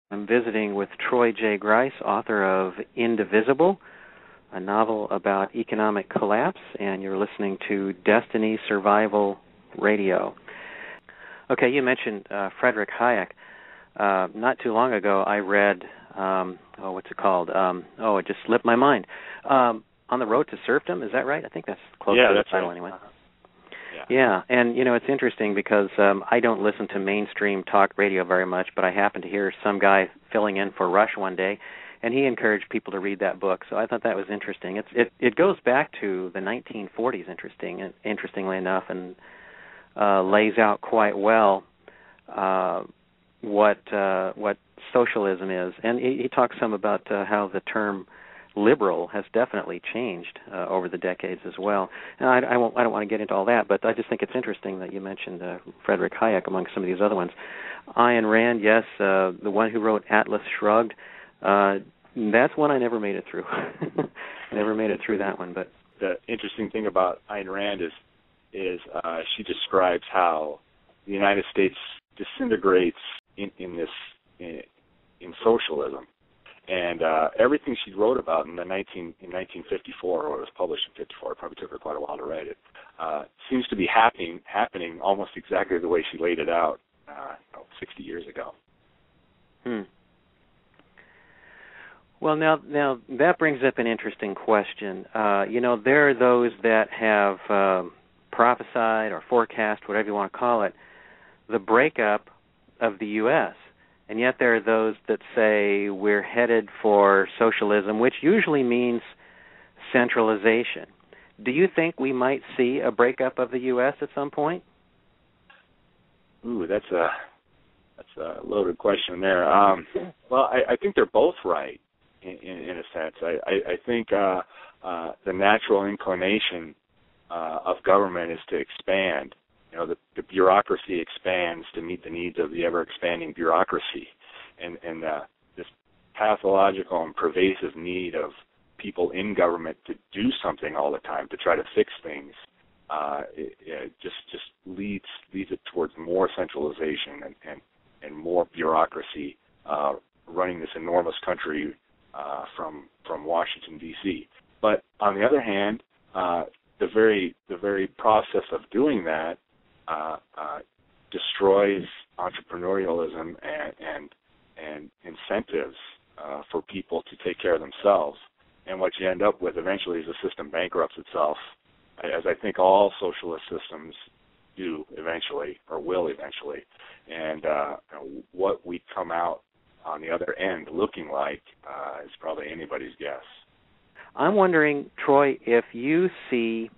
I'm visiting with Troy J. Grice, author of Indivisible, a novel about economic collapse, and you're listening to Destiny Survival Radio. Okay, you mentioned Frederick Hayek. Not too long ago, I read, what's it called? It just slipped my mind. On the Road to Serfdom, is that right? I think that's close to the title anyway. Yeah, and it's interesting because I don't listen to mainstream talk radio very much, but I happened to hear some guy filling in for Rush one day, and he encouraged people to read that book. So I thought that was interesting. It goes back to the 1940s, interestingly enough, and lays out quite well what socialism is, and he talks some about how the term liberal has definitely changed over the decades as well. And I don't want to get into all that, but I just think it's interesting that you mentioned Frederick Hayek among some of these other ones. Ayn Rand, yes, the one who wrote Atlas Shrugged. That's one I never made it through. I never made it through that one. But the interesting thing about Ayn Rand is she describes how the United States disintegrates in socialism. And everything she wrote about in 1954, or it was published in 54, it probably took her quite a while to write it, seems to be happening almost exactly the way she laid it out 60 years ago. Well, now that brings up an interesting question. There are those that have prophesied or forecast, whatever you want to call it, the breakup of the U.S., and yet there are those that say we're headed for socialism, which usually means centralization. Do you think we might see a breakup of the U.S. at some point? Ooh, that's a loaded question there. Well, I think they're both right in a sense. I think the natural inclination of government is to expand. The bureaucracy expands to meet the needs of the ever-expanding bureaucracy, and this pathological and pervasive need of people in government to do something all the time, to try to fix things, it just leads it towards more centralization and more bureaucracy running this enormous country from Washington, D.C. But on the other hand, the very process of doing that destroys entrepreneurialism and incentives for people to take care of themselves. And what you end up with eventually is a system bankrupts itself, as I think all socialist systems do eventually, or will eventually. And what we come out on the other end looking like is probably anybody's guess. I'm wondering, Troy, if you see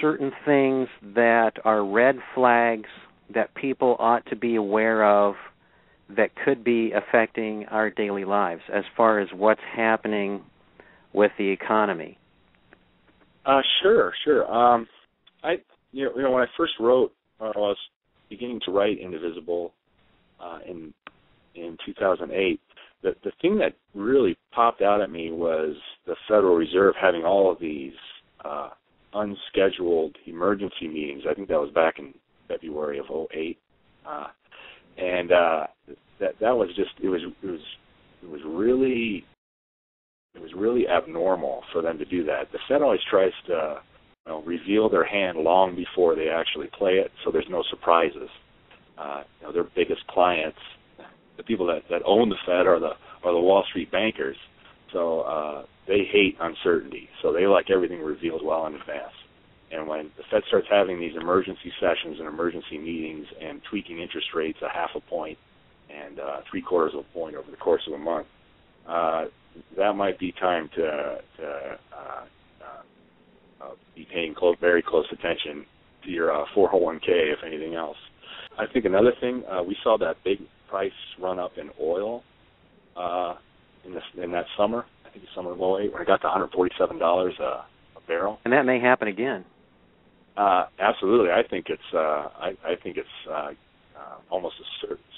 certain things that are red flags that people ought to be aware of that could be affecting our daily lives as far as what's happening with the economy. Sure. When I first wrote, I was beginning to write Indivisible in 2008. The thing that really popped out at me was the Federal Reserve having all of these unscheduled emergency meetings. I think that was back in February of 2008, and that was just it was really abnormal for them to do that. The Fed always tries to reveal their hand long before they actually play it, so there's no surprises. Their biggest clients, the people that own the Fed, are the Wall Street bankers. So they hate uncertainty, so they like everything revealed well in advance. And when the Fed starts having these emergency sessions and emergency meetings and tweaking interest rates a half a point and 3/4 of a point over the course of a month, that might be time to be paying very close attention to your 401k, if anything else. I think another thing, we saw that big price run up in oil in that summer. I think it's summer of 2008 when it got to $147 a barrel. And that may happen again. Absolutely, I think it's almost a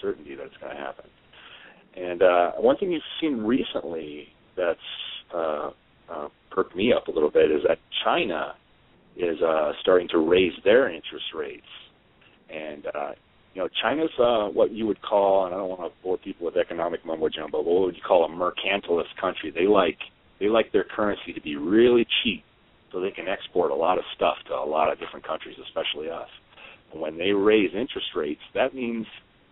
certainty that it's going to happen. And one thing you've seen recently that's perked me up a little bit is that China is starting to raise their interest rates, and China's what you would call, and I don't want to bore people with economic mumbo jumbo, but what would you call a mercantilist country? They like their currency to be really cheap, so they can export a lot of stuff to a lot of different countries, especially us. And when they raise interest rates, that means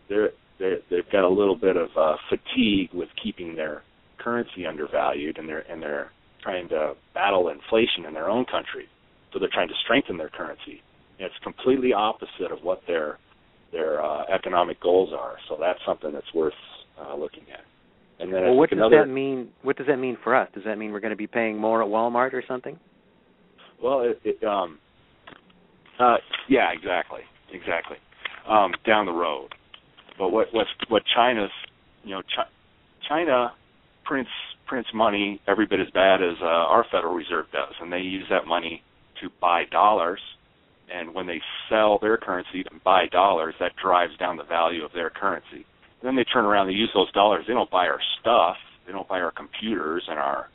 they've got a little bit of fatigue with keeping their currency undervalued, and they're trying to battle inflation in their own country. So they're trying to strengthen their currency. And it's completely opposite of what their economic goals are. So that's something that's worth looking at. And then what does that mean? What does that mean for us? Does that mean we're going to be paying more at Walmart or something? Well, yeah, exactly. Down the road. But what China's, China prints money every bit as bad as our Federal Reserve does, and they use that money to buy dollars. And when they sell their currency to buy dollars, that drives down the value of their currency. And then they turn around and use those dollars. They don't buy our stuff. They don't buy our computers and our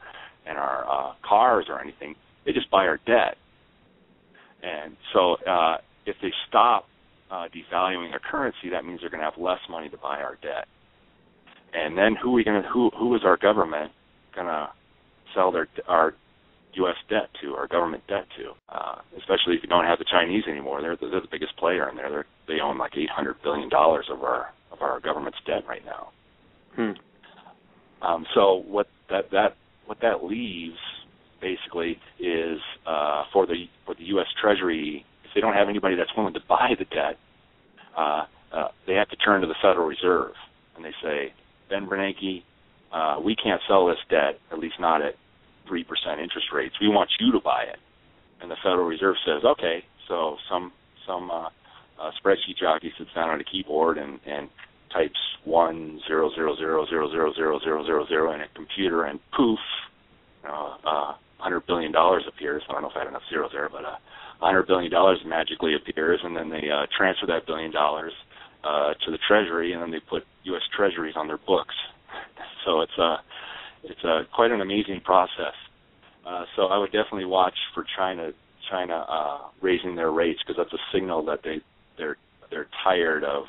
cars or anything. They just buy our debt. And so if they stop devaluing their currency, that means they're going to have less money to buy our debt. And then who is our government going to sell our U.S. debt to, our government debt to? Especially if you don't have the Chinese anymore. They're the biggest player in there. They own like $800 billion of our government's debt right now. So what that leaves basically is for the U.S. Treasury, if they don't have anybody that's willing to buy the debt, they have to turn to the Federal Reserve and they say, Ben Bernanke, we can't sell this debt, at least not at 3% interest rates. We want you to buy it. And the Federal Reserve says, okay. So some spreadsheet jockey sits down on a keyboard and types 100000000 in a computer, and poof, $100 billion appears. I don't know if I had enough zeros there, but $100 billion magically appears, and then they transfer that $1 billion to the Treasury, and then they put U.S. Treasuries on their books. So it's quite an amazing process. So I would definitely watch for China raising their rates, because that's a signal that they're tired of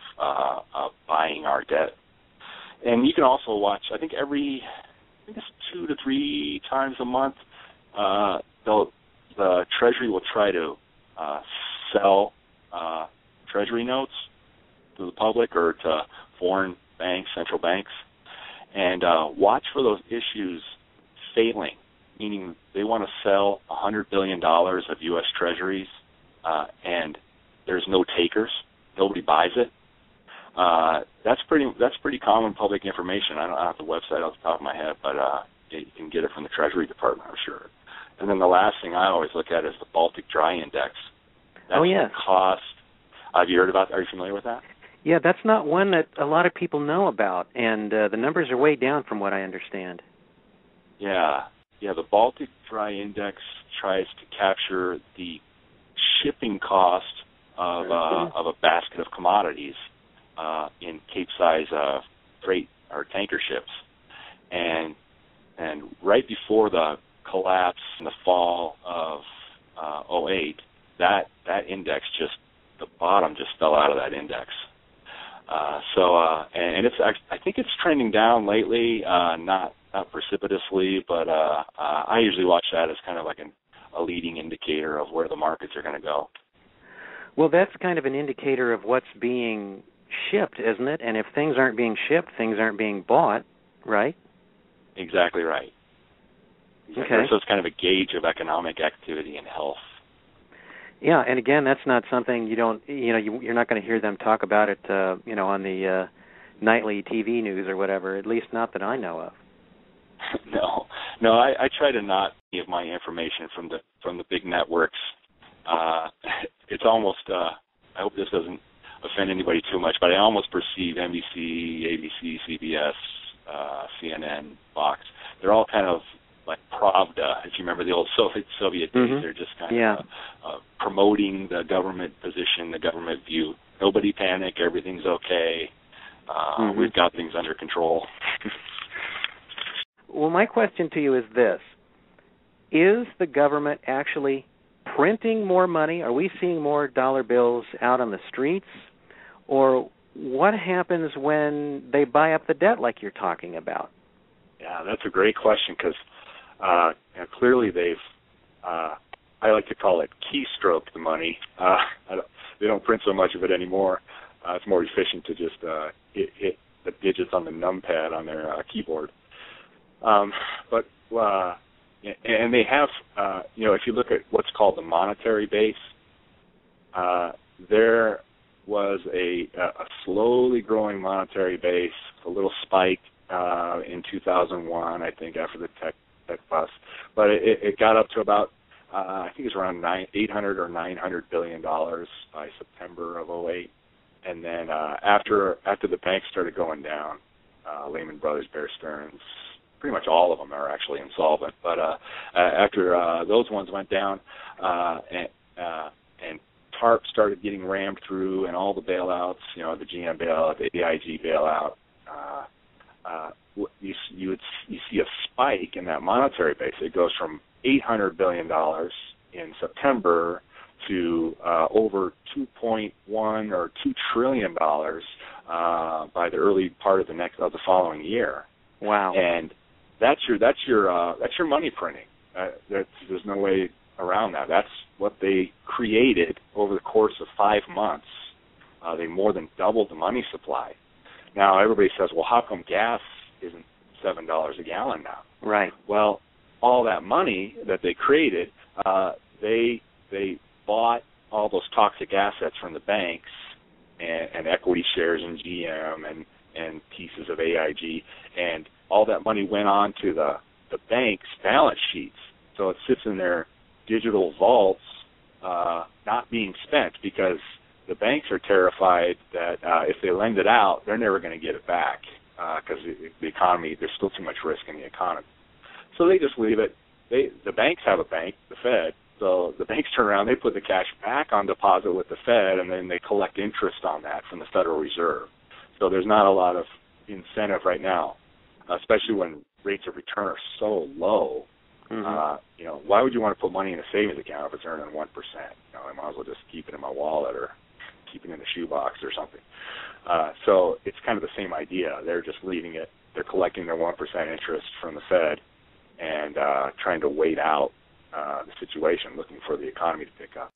buying our debt. And you can also watch, I think it's 2 to 3 times a month, the Treasury will try to sell Treasury notes to the public or to foreign banks, central banks, and watch for those issues failing, meaning they want to sell $100 billion of U.S. Treasuries, and there's no takers. Nobody buys it. That's pretty common public information. I don't have the website off the top of my head, but you can get it from the Treasury Department, I'm sure. And then the last thing I always look at is the Baltic Dry Index. That's the cost. Have you heard about that? Are you familiar with that? Yeah, that's not one that a lot of people know about, and the numbers are way down from what I understand. Yeah, the Baltic Dry Index tries to capture the shipping cost of a basket of commodities in Cape-size freight or tanker ships, and right before the collapse in the fall of 2008, that index the bottom just fell out of that index. And I think it's trending down lately, not precipitously, but I usually watch that as kind of like a leading indicator of where the markets are going to go. Well, that's kind of an indicator of what's being shipped, isn't it? And if things aren't being shipped, things aren't being bought, right? Exactly right. Okay. So it's kind of a gauge of economic activity and health. Yeah, and again, that's not something you're not going to hear them talk about it, on the nightly TV news or whatever. At least not that I know of. No, I try to not give my information from the big networks. It's almost. I hope this doesn't offend anybody too much, but I almost perceive NBC, ABC, CBS, CNN, Fox. They're all kind of like Pravda, if you remember the old Soviet days. Mm-hmm. They're just kind of promoting the government position, the government view. Nobody panic, everything's okay. We've got things under control. Well, my question to you is this. Is the government actually printing more money? Are we seeing more dollar bills out on the streets? Or what happens when they buy up the debt like you're talking about? Yeah, that's a great question because clearly they've, I like to call it keystroked the money. They don't print so much of it anymore. It's more efficient to just hit the digits on the numpad on their keyboard. But they have, if you look at what's called the monetary base, there was a slowly growing monetary base, a little spike in 2001, I think, after the tech bust. But it got up to about, I think it was around $800 or $900 billion by September of '08. And then after the banks started going down, Lehman Brothers, Bear Stearns, pretty much all of them are actually insolvent. But after those ones went down, and TARP started getting rammed through, and all the bailouts, the GM bailout, the AIG bailout, you see a spike in that monetary base. It goes from $800 billion in September to over 2.1 or $2 trillion by the early part of the following year. Wow! And that's your money printing. There's no way around that. That's what they created over the course of 5 months. They more than doubled the money supply. Now everybody says, well, how come gas isn't $7 a gallon now? Right. Well, all that money that they created, they bought all those toxic assets from the banks and equity shares in GM and pieces of AIG, and all that money went on to the bank's balance sheets. So it sits in their digital vaults, not being spent, because the banks are terrified that if they lend it out, they're never going to get it back because the economy, there's still too much risk in the economy. So they just leave it. The banks have a bank, the Fed. So the banks turn around, they put the cash back on deposit with the Fed, and then they collect interest on that from the Federal Reserve. So there's not a lot of incentive right now, especially when rates of return are so low. Mm-hmm. Why would you want to put money in a savings account if it's earning 1%? I might as well just keep it in my wallet or keep it in the shoebox or something. So it's kind of the same idea. They're just leaving it. They're collecting their 1% interest from the Fed and trying to wait out the situation, looking for the economy to pick up.